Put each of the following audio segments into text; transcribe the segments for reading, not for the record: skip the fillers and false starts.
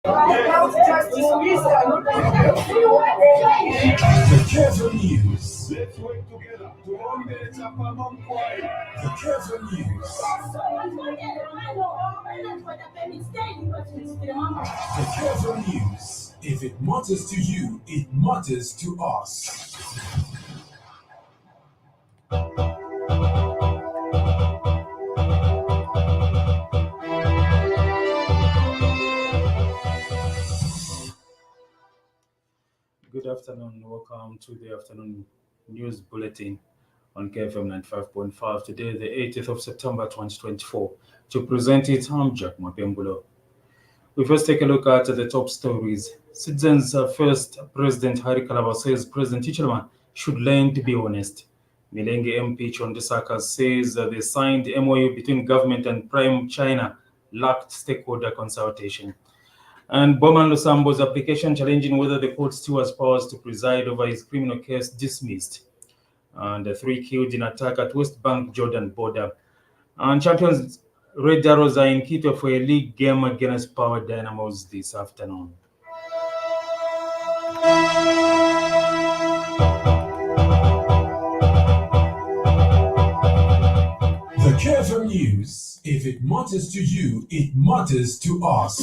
The Kevin News. Let's work together to eliminate the Kevin News. The Kevin News. If it matters to you, it matters to us. Good afternoon. Welcome to the afternoon news bulletin on KFM 95.5. Today, the 80th of September 2024. To present it, I'm Jack Mapembulo. We first take a look at the top stories. Citizens First President Hari Kalaba says President Hichilema should learn to be honest. Milenge MP Chondesaka says the signed MOU between government and Prime China lacked stakeholder consultation. And Boman Lusambo's application challenging whether the court still has powers to preside over his criminal case dismissed. And 3 killed in attack at West Bank Jordan border. And champions Red Arrows are in Quito for a league game against Power Dynamos this afternoon. The KFM News. If it matters to you, it matters to us.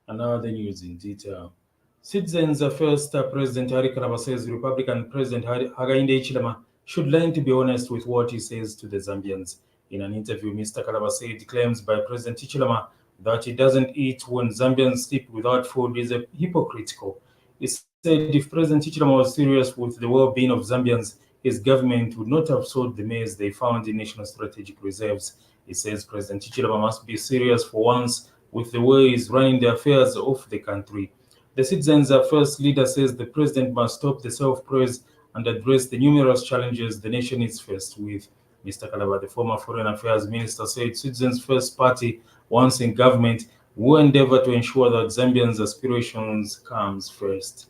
And now the news in detail. Citizens First President Hari Kalaba says Republican President Hakainde Hichilema should learn to be honest with what he says to the Zambians. In an interview, Mr. Kalaba said claims by President Hichilema that he doesn't eat when Zambians sleep without food is hypocritical. He said if President Hichilema was serious with the well-being of Zambians, his government would not have sold the maize they found in national strategic reserves. He says President Hichilema must be serious for once with the way he's running the affairs of the country. The Citizens First leader says the president must stop the self-praise and address the numerous challenges the nation is faced with. Mr. Kalaba, the former Foreign Affairs Minister, said Citizens First Party, once in government, will endeavor to ensure that Zambians' aspirations comes first.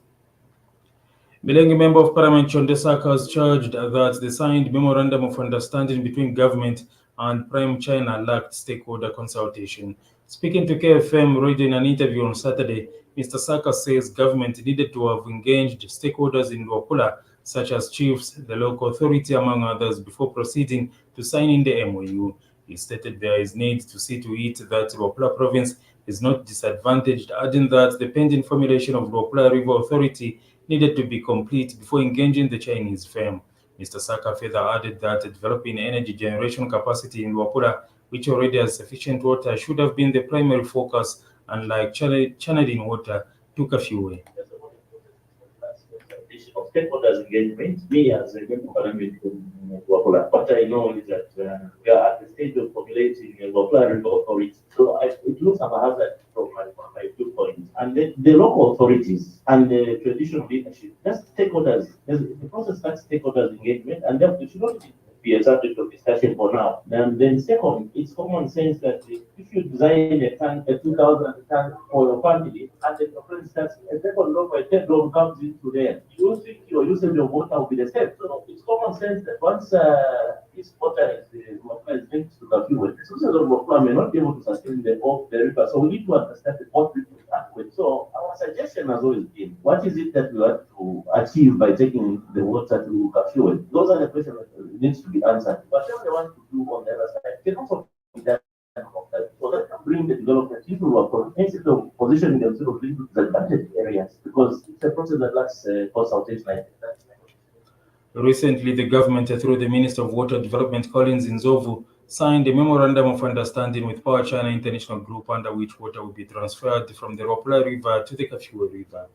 Milenge Member of Parliament Chondesaka has charged that the signed memorandum of understanding between government and Prime China lacked stakeholder consultation. Speaking to KFM radio in an interview on Saturday, Mr. Saka says government needed to have engaged stakeholders in Luapula, such as chiefs, the local authority, among others, before proceeding to signing the MOU. He stated there is need to see to it that Luapula province is not disadvantaged, adding that the pending formulation of Luapula River Authority needed to be complete before engaging the Chinese firm. Mr. Saka further added that developing energy generation capacity in Luapula, which already has sufficient water, should have been the primary focus, unlike channeling water to Kafiwe. Of stakeholders engagement, me as a member of Parliament from Luapula, what I know is that we are at the stage of formulating a Luapula River Authority. So it looks haphazard from my viewpoint. And the local authorities and the traditional leadership, that's stakeholders. The process starts stakeholders engagement, and therefore it should not be a subject of discussion for now. And then second, it's common sense that if you design a 2,000 tank for your family, and then for instance, a second loan or a third loan comes into there, you don't think your usage of water will be the same. So it's common sense that once this water is linked to the fuel, the sources of water may not be able to sustain the river. So we need to understand what we start with. So our suggestion has always been, what is it that we want to achieve by taking the water to the fuel? Those are the questions that need to be answered. Whatever they want to do on the other side can also be done. So that can bring the development people who are comprehensive of positioning themselves into disadvantaged areas, because it's a process that lacks consultation. Recently, the government, through the Minister of Water Development, Collins Nzovu, signed a memorandum of understanding with Power China International Group, under which water will be transferred from the Luapula River to the Kafiwe River.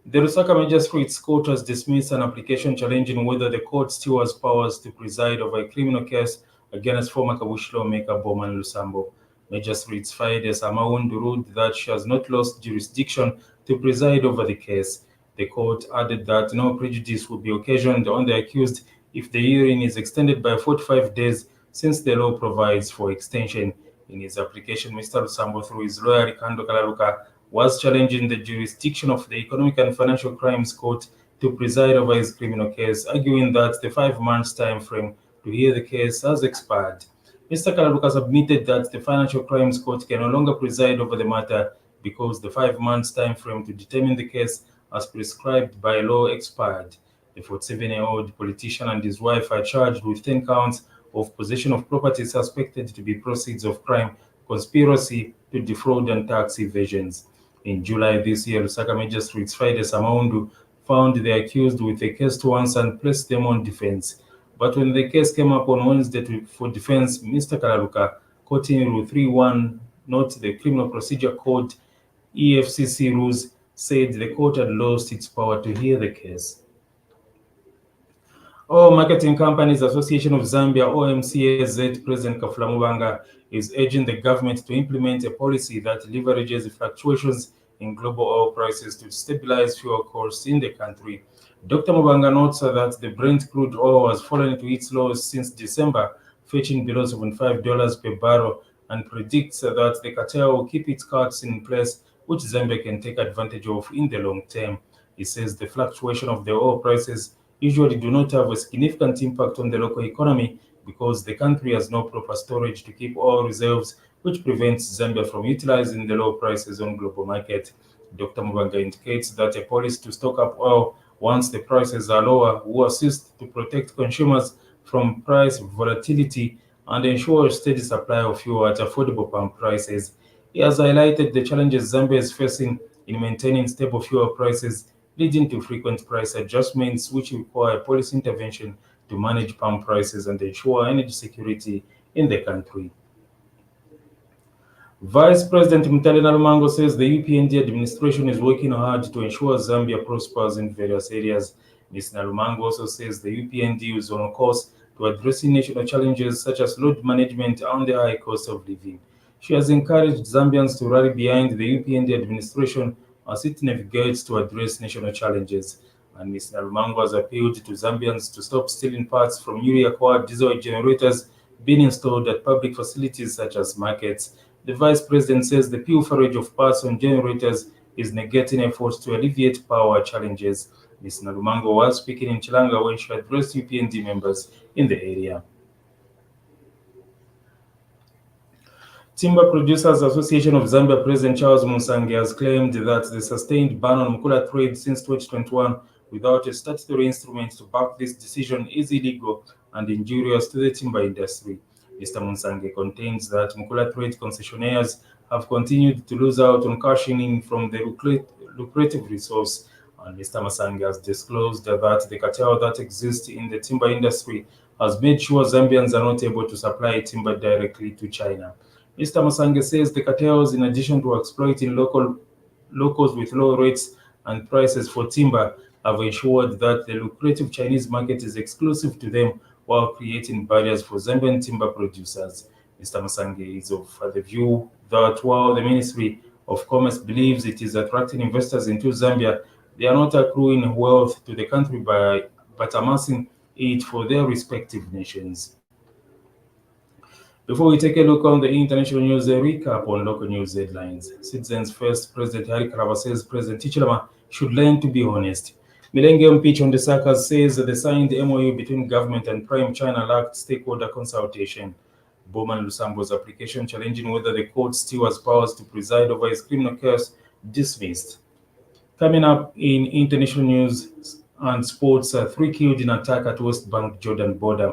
The Lusaka Magistrates Court has dismissed an application challenging whether the court still has powers to preside over a criminal case against former Kabushi lawmaker Boman Lusambo. Magistrates Friday Samaundu ruled that she has not lost jurisdiction to preside over the case. The court added that no prejudice will be occasioned on the accused if the hearing is extended by 45 days, since the law provides for extension. In his application, Mr. Lusambo, through his lawyer Ricardo Kalaluka, was challenging the jurisdiction of the Economic and Financial Crimes Court to preside over his criminal case, arguing that the 5 months time frame to hear the case has expired. Mr. Kalaluka submitted that the Financial Crimes Court can no longer preside over the matter because the 5 months time frame to determine the case as prescribed by law expired. The 47-year-old politician and his wife are charged with 10 counts of possession of property suspected to be proceeds of crime, conspiracy to defraud, and tax evasions. In July this year, Lusaka Magistrates Friday Samaundu found the accused with a case to answer and placed them on defense. But when the case came up on Wednesday for defense, Mr. Kalaluka, quoting Rule 31, not the Criminal Procedure Code, EFCC rules, said the court had lost its power to hear the case. All Marketing Companies Association of Zambia, OMCAZ President Kafula Mubanga, is urging the government to implement a policy that leverages fluctuations in global oil prices to stabilize fuel costs in the country. Dr. Mubanga notes that the Brent crude oil has fallen to its lows since December, fetching below $75 per barrel, and predicts that the cartel will keep its cuts in place, which Zambia can take advantage of in the long term. He says the fluctuation of the oil prices usually do not have a significant impact on the local economy because the country has no proper storage to keep oil reserves, which prevents Zambia from utilizing the low prices on global market. Dr. Mubanga indicates that a policy to stock up oil once the prices are lower will assist to protect consumers from price volatility and ensure a steady supply of fuel at affordable pump prices. He has highlighted the challenges Zambia is facing in maintaining stable fuel prices, leading to frequent price adjustments, which require policy intervention to manage pump prices and ensure energy security in the country. Vice President Mutale Nalumango says the UPND administration is working hard to ensure Zambia prospers in various areas. Ms. Nalumango also says the UPND is on course to addressing national challenges such as load management and the high cost of living. She has encouraged Zambians to rally behind the UPND administration as it navigates to address national challenges. And Ms. Nalumango has appealed to Zambians to stop stealing parts from newly acquired diesel generators being installed at public facilities such as markets. The Vice President says the pilferage of parts on generators is negating efforts to alleviate power challenges. Ms. Nalumango was speaking in Chilanga when she addressed UPND members in the area. Timber Producers Association of Zambia President Charles Musange has claimed that the sustained ban on Mukula trade since 2021 without a statutory instrument to back this decision is illegal and injurious to the timber industry. Mr. Musange contends that Mukula trade concessionaires have continued to lose out on cashing in from the lucrative resource, and Mr. Musange has disclosed that the cartel that exists in the timber industry has made sure Zambians are not able to supply timber directly to China. Mr. Musange says the cartels, in addition to exploiting locals with low rates and prices for timber, have ensured that the lucrative Chinese market is exclusive to them while creating barriers for Zambian timber producers. Mr. Musange is of the view that while the Ministry of Commerce believes it is attracting investors into Zambia, they are not accruing wealth to the country but amassing it for their respective nations. Before we take a look on the international news, a recap on local news headlines. Citizens First President Hari Kalaba says President Hichilema should learn to be honest. Millennium Pitch on the Sakas says that the signed MOU between government and Prime China lacked stakeholder consultation. Bowman Lusambo's application challenging whether the court still has powers to preside over his criminal case dismissed. Coming up in international news and sports, 3 killed in attack at West Bank Jordan border.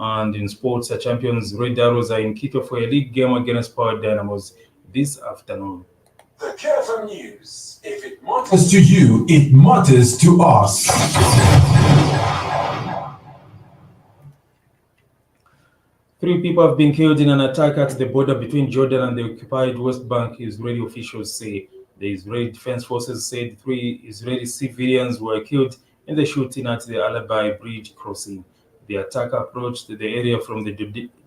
And in sports, champions Red Arrows are in Quito for a league game against Power Dynamos this afternoon. The Careful News. If it matters to you, it matters to us. 3 people have been killed in an attack at the border between Jordan and the occupied West Bank, Israeli officials say. The Israeli Defense Forces said 3 Israeli civilians were killed in the shooting at the Alabai Bridge crossing. The attacker approached the area from the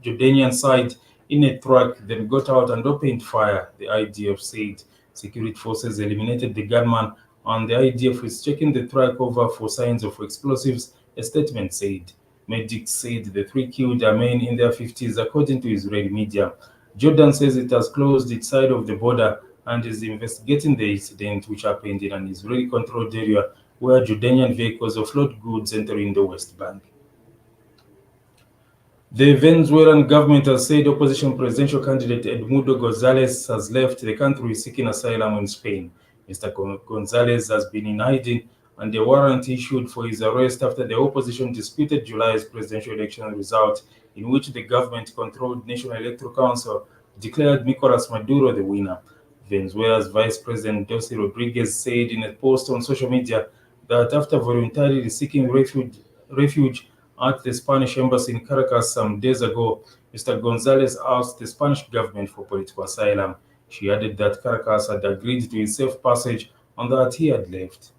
Jordanian side in a truck, then got out and opened fire, the IDF said. Security forces eliminated the gunman, and the IDF is checking the truck over for signs of explosives, a statement said. Medics said the 3 killed are men in their 50s, according to Israeli media. Jordan says it has closed its side of the border and is investigating the incident, which happened in an Israeli-controlled area where Jordanian vehicles offload goods entering the West Bank. The Venezuelan government has said opposition presidential candidate Edmundo Gonzalez has left the country seeking asylum in Spain. Mr. Gonzalez has been in hiding and a warrant issued for his arrest after the opposition disputed July's presidential election result, in which the government-controlled National Electoral Council declared Nicolas Maduro the winner. Venezuela's Vice President Delcy Rodriguez said in a post on social media that after voluntarily seeking refuge at the Spanish embassy in Caracas some days ago, Mr. Gonzalez asked the Spanish government for political asylum. She added that Caracas had agreed to his safe passage and that he had left.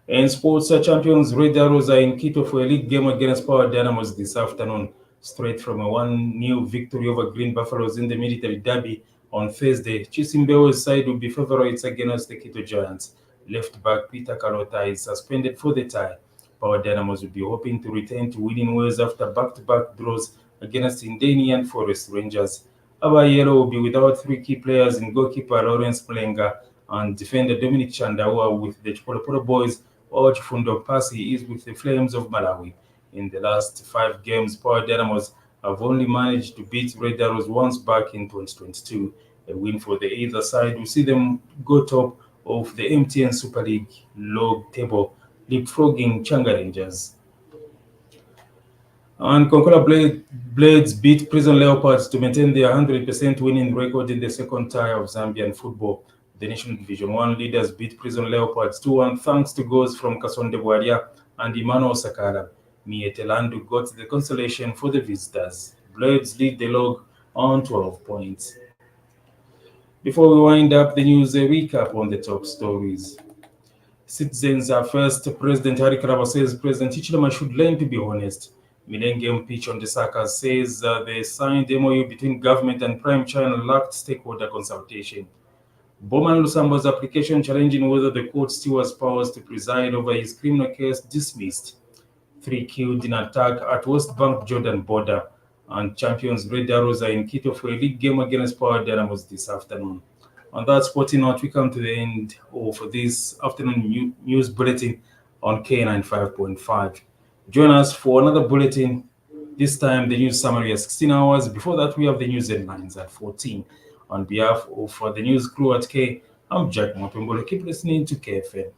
In sports, champions Red Arrows are in Quito for a league game against Power Dynamos this afternoon, straight from a 1-0 victory over Green Buffaloes in the military derby on Thursday. Chisimbeo's side will be favorites against the Quito Giants. Left back Peter Carlota is suspended for the tie. Power Dynamos will be hoping to return to winning ways after back-to-back draws against Indeni and Forest Rangers. Aba Yellow will be without three key players in goalkeeper Lawrence Mlenga and defender Dominic Chandawa with the Chipolopolo boys, while Chifundo Pasi is with the Flames of Malawi. In the last 5 games, Power Dynamos have only managed to beat Red Arrows once back in 2022. A win for the either side will see them go top of the MTN Super League log table, leapfrogging Changa Rangers. And Konkola Blades beat Prison Leopards to maintain their 100% winning record in the second tier of Zambian football. The National Division 1 leaders beat Prison Leopards 2-1 thanks to goals from Kasonde Bwaria and Emmanuel Sakala. Mietelandu got the consolation for the visitors. Blades lead the log on 12 points. Before we wind up the news, a recap on the top stories. Citizens First President Hari Karaba says President Hichilema should learn to be honest. Millennium Pitch on the Saka says the signed MOU between government and Prime China lacked stakeholder consultation. Bowman Lusambo's application challenging whether the court still has powers to preside over his criminal case dismissed. 3 killed in attack at West Bank Jordan border. And champions Red Arrows are in Quito for a league game against Power Dynamos this afternoon. On that sporting note, we come to the end of this afternoon news bulletin on K95.5. Join us for another bulletin, this time the news summary at 16 hours. Before that, we have the news headlines at 14. On behalf of the news crew at K, I'm Jack Mopembole. Keep listening to KFM.